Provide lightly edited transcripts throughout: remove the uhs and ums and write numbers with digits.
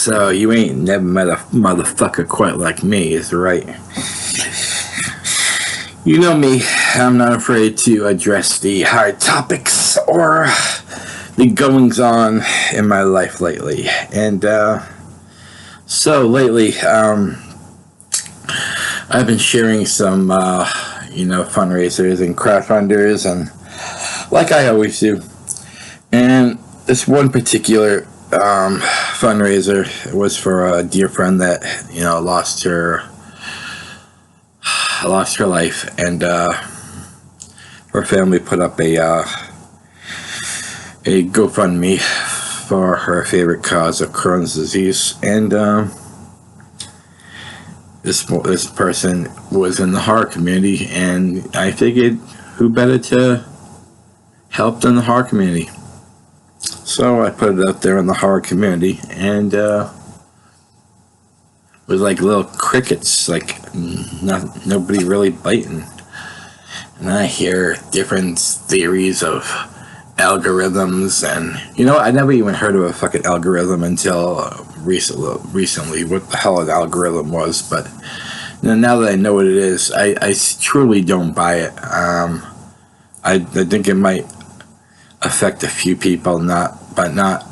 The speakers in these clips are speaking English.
So you ain't never met a motherfucker quite like me, is right? You know me, I'm not afraid to address the hard topics or the goings on in my life lately. And so lately, I've been sharing some, fundraisers and crowdfunders, and like I always do. And this one particular fundraiser was for a dear friend that lost her life, and her family put up a GoFundMe for her favorite cause of Crohn's disease, and this person was in the horror community, and I figured who better to help than the horror community. So I put it out there in the horror community, and it was like little crickets, like nobody really biting. And I hear different theories of algorithms, and I never even heard of a fucking algorithm until recently. What the hell an algorithm was, but now that I know what it is, I truly don't buy it. I think it might affect a few people, but not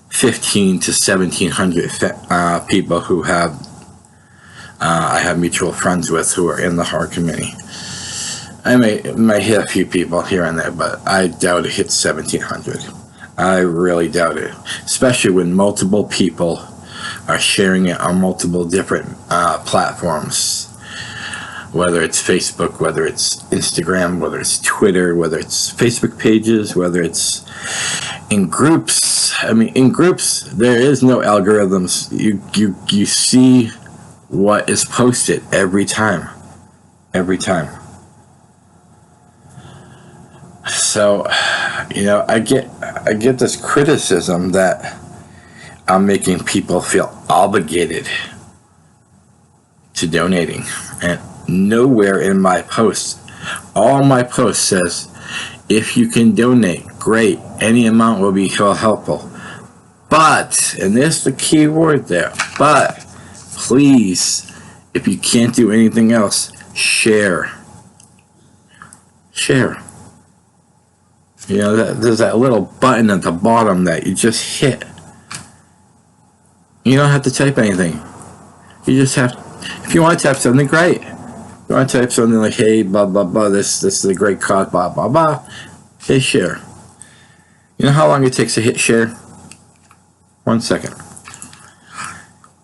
15 to 1,700 people who I have mutual friends with who are in the horror community. I might hit a few people here and there, but I doubt it hits 1,700. I really doubt it, especially when multiple people are sharing it on multiple different platforms, whether it's Facebook, whether it's Instagram, whether it's Twitter, whether it's Facebook pages, whether it's in groups. I mean, in groups, there is no algorithms. You see what is posted every time. So, I get this criticism that I'm making people feel obligated to donating, and nowhere in my posts, all my posts says, if you can donate, great, any amount will be helpful. But, and there's the key word there, but please, if you can't do anything else, share. There's that little button at the bottom that you just hit. You don't have to type anything. You just have, if you want to type something, great. You want to type something like, hey, blah, blah, blah, this is a great cause, blah, blah, blah. Hey, share. You know how long it takes to hit share? 1 second.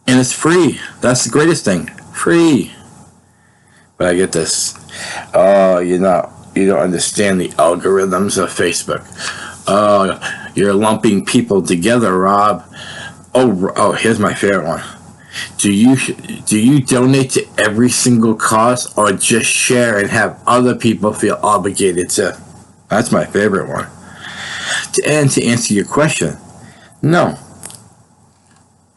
And it's free. That's the greatest thing. Free. But I get this. Oh, you don't understand the algorithms of Facebook. Oh, you're lumping people together, Rob. Oh, here's my favorite one. Do you donate to every single cause, or just share and have other people feel obligated to? That's my favorite one. And to answer your question, no.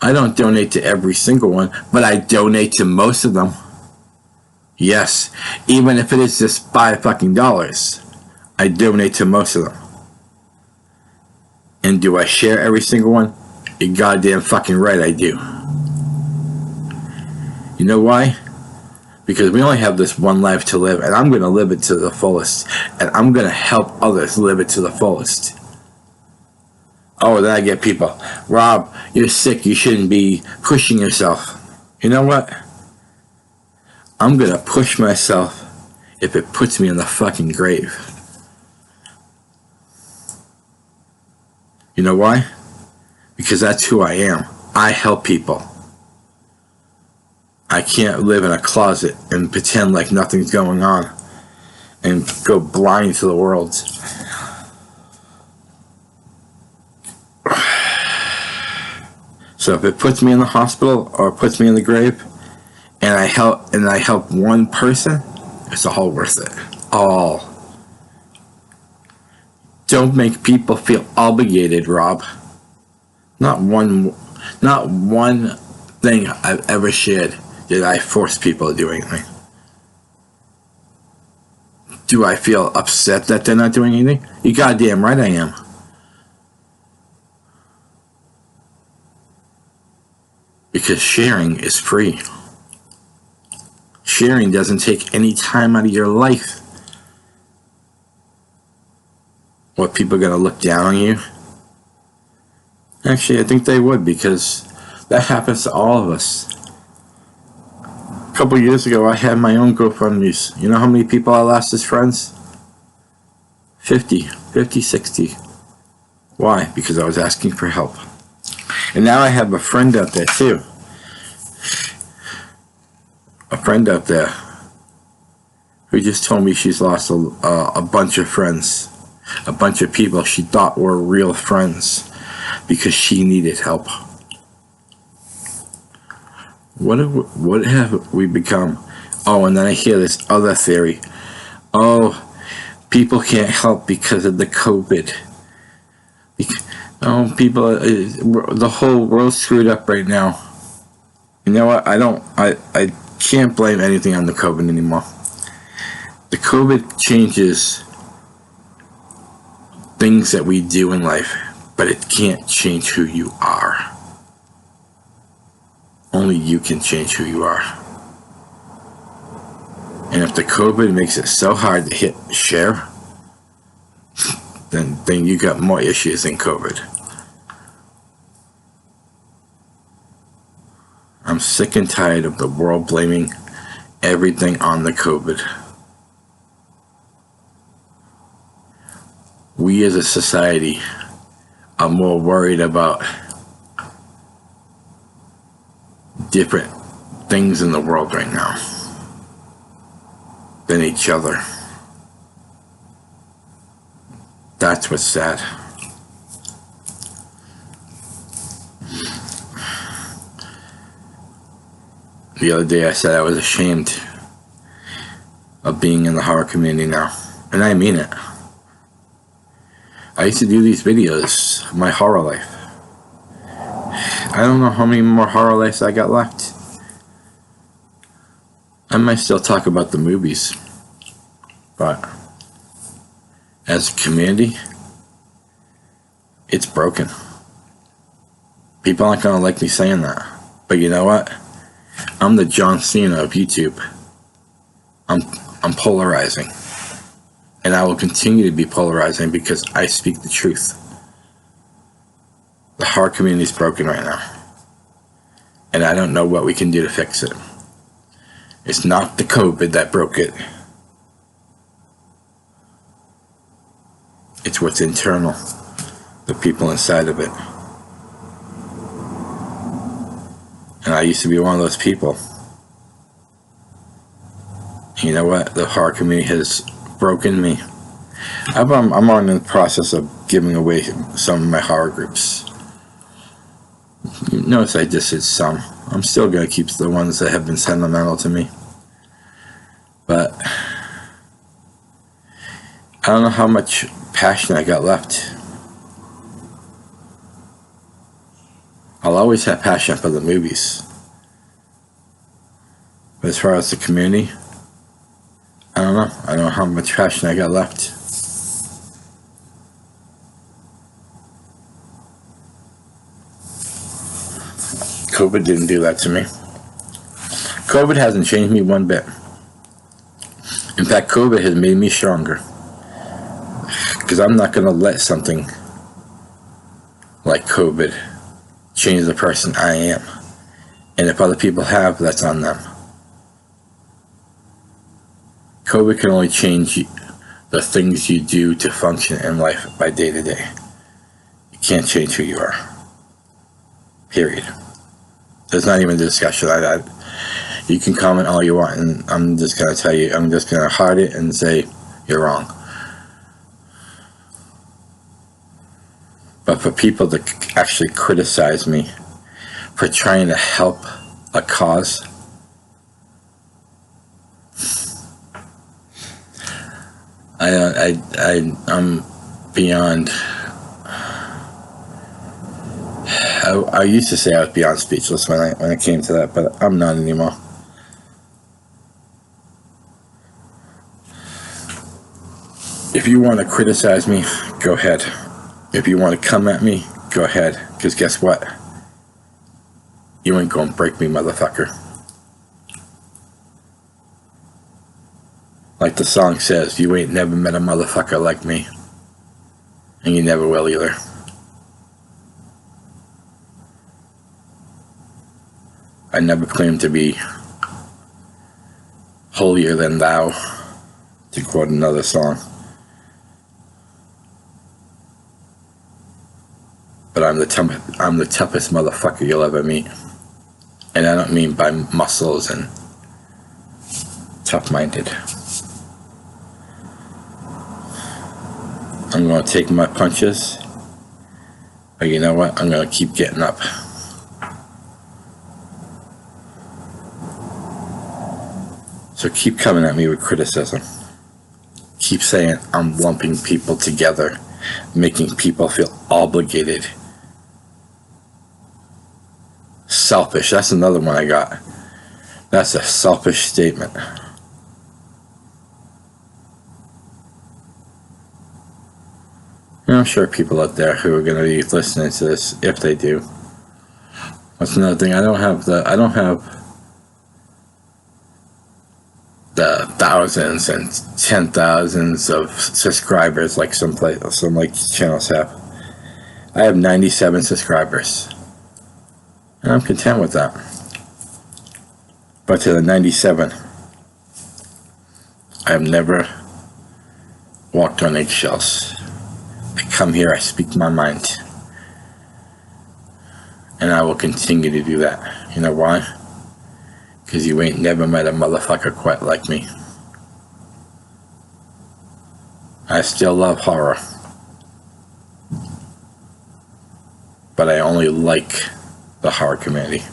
I don't donate to every single one, but I donate to most of them. Yes, even if it is just $5, I donate to most of them. And do I share every single one? You're goddamn fucking right I do. You know why? Because we only have this one life to live, and I'm going to live it to the fullest, and I'm going to help others live it to the fullest. Oh, then I get people, Rob, you're sick, you shouldn't be pushing yourself. You know what? I'm going to push myself if it puts me in the fucking grave. You know why? Because that's who I am. I help people. I can't live in a closet and pretend like nothing's going on and go blind to the world. So if it puts me in the hospital or puts me in the grave, and I help one person, it's all worth it. All. Don't make people feel obligated, Rob. Not one thing I've ever shared did I force people to do anything. Do I feel upset that they're not doing anything? You goddamn right I am. Because sharing is free. Sharing doesn't take any time out of your life. What, people are going to look down on you? Actually, I think they would, because that happens to all of us. A couple years ago, I had my own GoFundMes. You know how many people I lost as friends? 50, 60. Why? Because I was asking for help. And now I have a friend out there too. A friend out there who just told me she's lost a bunch of friends. A bunch of people she thought were real friends because she needed help. What have we become? Oh, and then I hear this other theory. Oh, people can't help because of the COVID. Oh, people, the whole world's screwed up right now. You know what? I can't blame anything on the COVID anymore. The COVID changes things that we do in life, but it can't change who you are. Only you can change who you are. And if the COVID makes it so hard to hit share, then you got more issues than COVID. I'm sick and tired of the world blaming everything on the COVID. We as a society are more worried about different things in the world right now than each other. That's what's sad. The other day I said I was ashamed of being in the horror community now. And I mean it. I used to do these videos, my horror life. I don't know how many more horror lives I got left. I might still talk about the movies. But as a community, it's broken. People aren't going to like me saying that. But you know what? I'm the John Cena of YouTube. I'm polarizing. And I will continue to be polarizing because I speak the truth. The horror community is broken right now. And I don't know what we can do to fix it. It's not the COVID that broke it. It's what's internal. The people inside of it. And I used to be one of those people. You know what? The horror community has broken me. I'm on the process of giving away some of my horror groups. You notice I just said some. I'm still going to keep the ones that have been sentimental to me. But I don't know how much passion I got left. I'll always have passion for the movies. But as far as the community, I don't know. I don't know how much passion I got left. COVID didn't do that to me. COVID hasn't changed me one bit. In fact, COVID has made me stronger. Because I'm not going to let something like COVID change the person I am. And if other people have, that's on them. COVID can only change the things you do to function in life by day to day. You can't change who you are. Period. There's not even a discussion. You can comment all you want, and I'm just going to tell you, I'm just going to heart it and say, you're wrong. But for people to actually criticize me for trying to help a cause, I'm beyond. I used to say I was beyond speechless when I came to that, but I'm not anymore. If you want to criticize me, go ahead. If you want to come at me, go ahead. Because guess what? You ain't gonna break me, motherfucker. Like the song says, you ain't never met a motherfucker like me. And you never will either. I never claimed to be holier than thou, to quote another song. But I'm the toughest motherfucker you'll ever meet. And I don't mean by muscles and tough-minded. I'm going to take my punches. But you know what? I'm going to keep getting up. So keep coming at me with criticism. Keep saying I'm lumping people together, making people feel obligated. Selfish. That's another one I got. That's a selfish statement. And I'm sure people out there who are going to be listening to this, if they do. That's another thing. I don't have the thousands and 10,000s of subscribers like some like channels have. I have 97 subscribers. And I'm content with that. But to the 97, I have never walked on eggshells. I come here, I speak my mind. And I will continue to do that. You know why? Because you ain't never met a motherfucker quite like me. I still love horror. But I only like the horror community.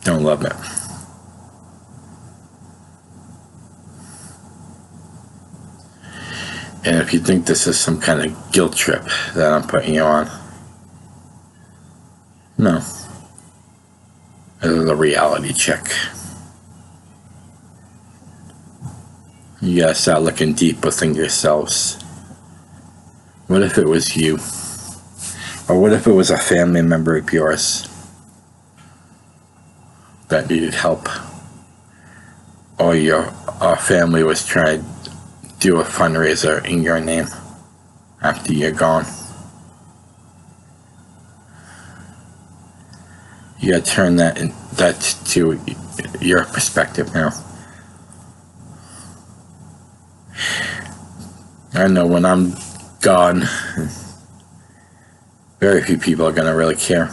Don't love it. And if you think this is some kind of guilt trip that I'm putting you on, no. This is a reality check. You gotta start looking deep within yourselves. What if it was you? Or what if it was a family member of yours that needed help? Or your family was trying to do a fundraiser in your name after you're gone. You gotta turn that to your perspective now. I know when I'm gone, very few people are gonna really care.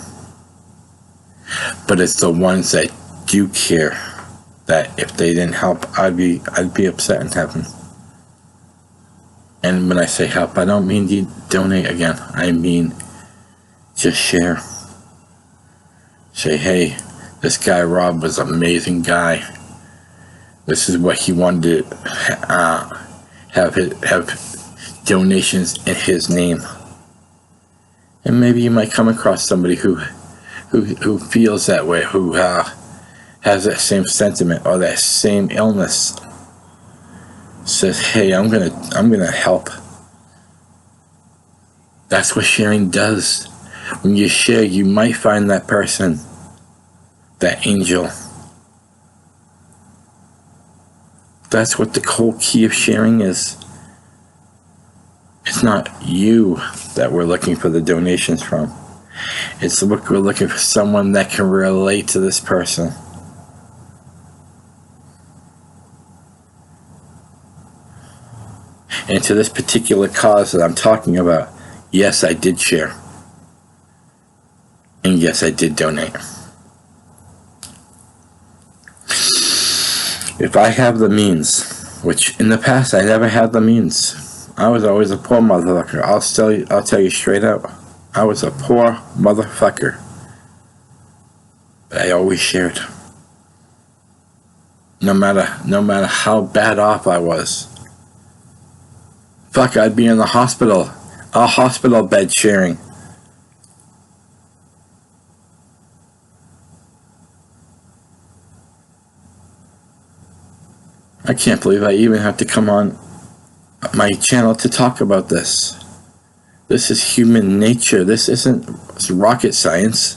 But it's the ones that do care that if they didn't help, I'd be upset in heaven. And when I say help, I don't mean donate again. I mean just share. Say, hey, this guy Rob was an amazing guy. This is what he wanted to have donations in his name. And maybe you might come across somebody who feels that way, who has that same sentiment or that same illness. Says, hey, I'm gonna help. That's what sharing does. When you share, you might find that person, that angel. That's what the whole key of sharing is. It's not you that we're looking for the donations from. It's we're looking for someone that can relate to this person. And to this particular cause that I'm talking about, yes, I did share. And yes, I did donate. If I have the means, which in the past I never had the means. I was always a poor motherfucker. I'll tell you straight up. I was a poor motherfucker. But I always shared. No matter how bad off I was. Fuck, I'd be in the hospital. A hospital bed sharing. I can't believe I even have to come on my channel to talk about this. This is human nature. This isn't rocket science.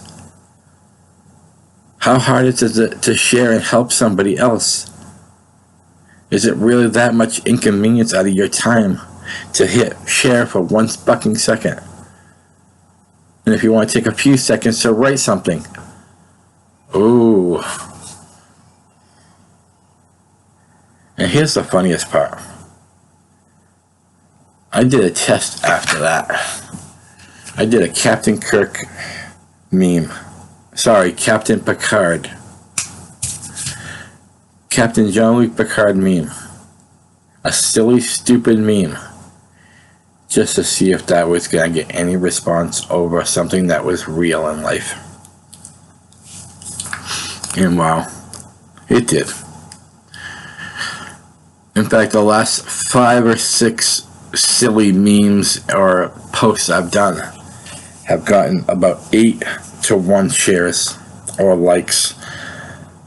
How hard is it to share and help somebody else? Is it really that much inconvenience out of your time to hit share for 1 fucking second? And if you want to take a few seconds to write something, ooh. And here's the funniest part. I did a test after that. I did a Captain Kirk meme. Sorry, Captain Picard. Captain Jean-Luc Picard meme. A silly, stupid meme. Just to see if that was going to get any response over something that was real in life. And wow, it did. In fact, the last 5 or 6 silly memes or posts I've done have gotten about 8 to 1 shares or likes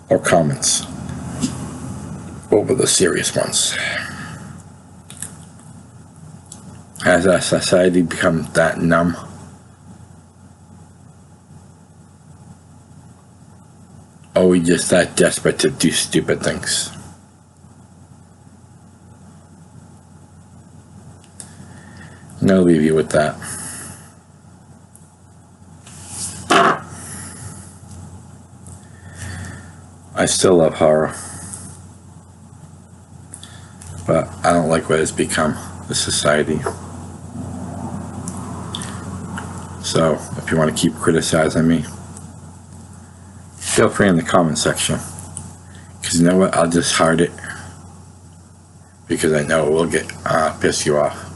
or comments over the serious ones. Has our society become that numb? Or are we just that desperate to do stupid things? I'm going to leave you with that. I still love horror. But I don't like what it's become, the society. So, if you want to keep criticizing me, feel free in the comment section. Because you know what? I'll just heart it. Because I know it will get piss you off.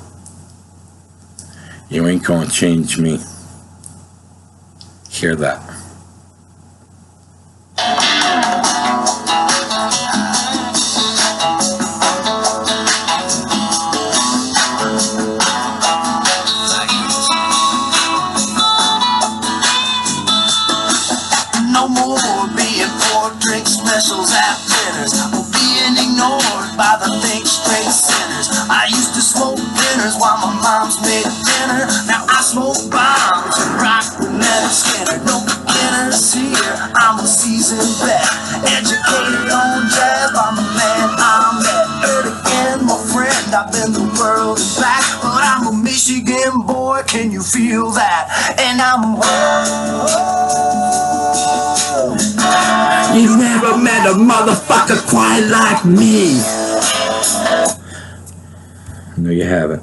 You ain't gonna change me. Hear that. No more being poor, drink specials at dinners, or being ignored by the think straight sinners. I used to smoke dinners while my mom's made dinner. Now I smoke bombs and rock with Leonard Skinner. No beginners here, I'm a seasoned vet, educated on jazz by the man I met. Heard again, my friend, I've been the world and back, but I'm a Michigan boy, can you feel that? And I'm You never met a motherfucker quite like me. No, you haven't.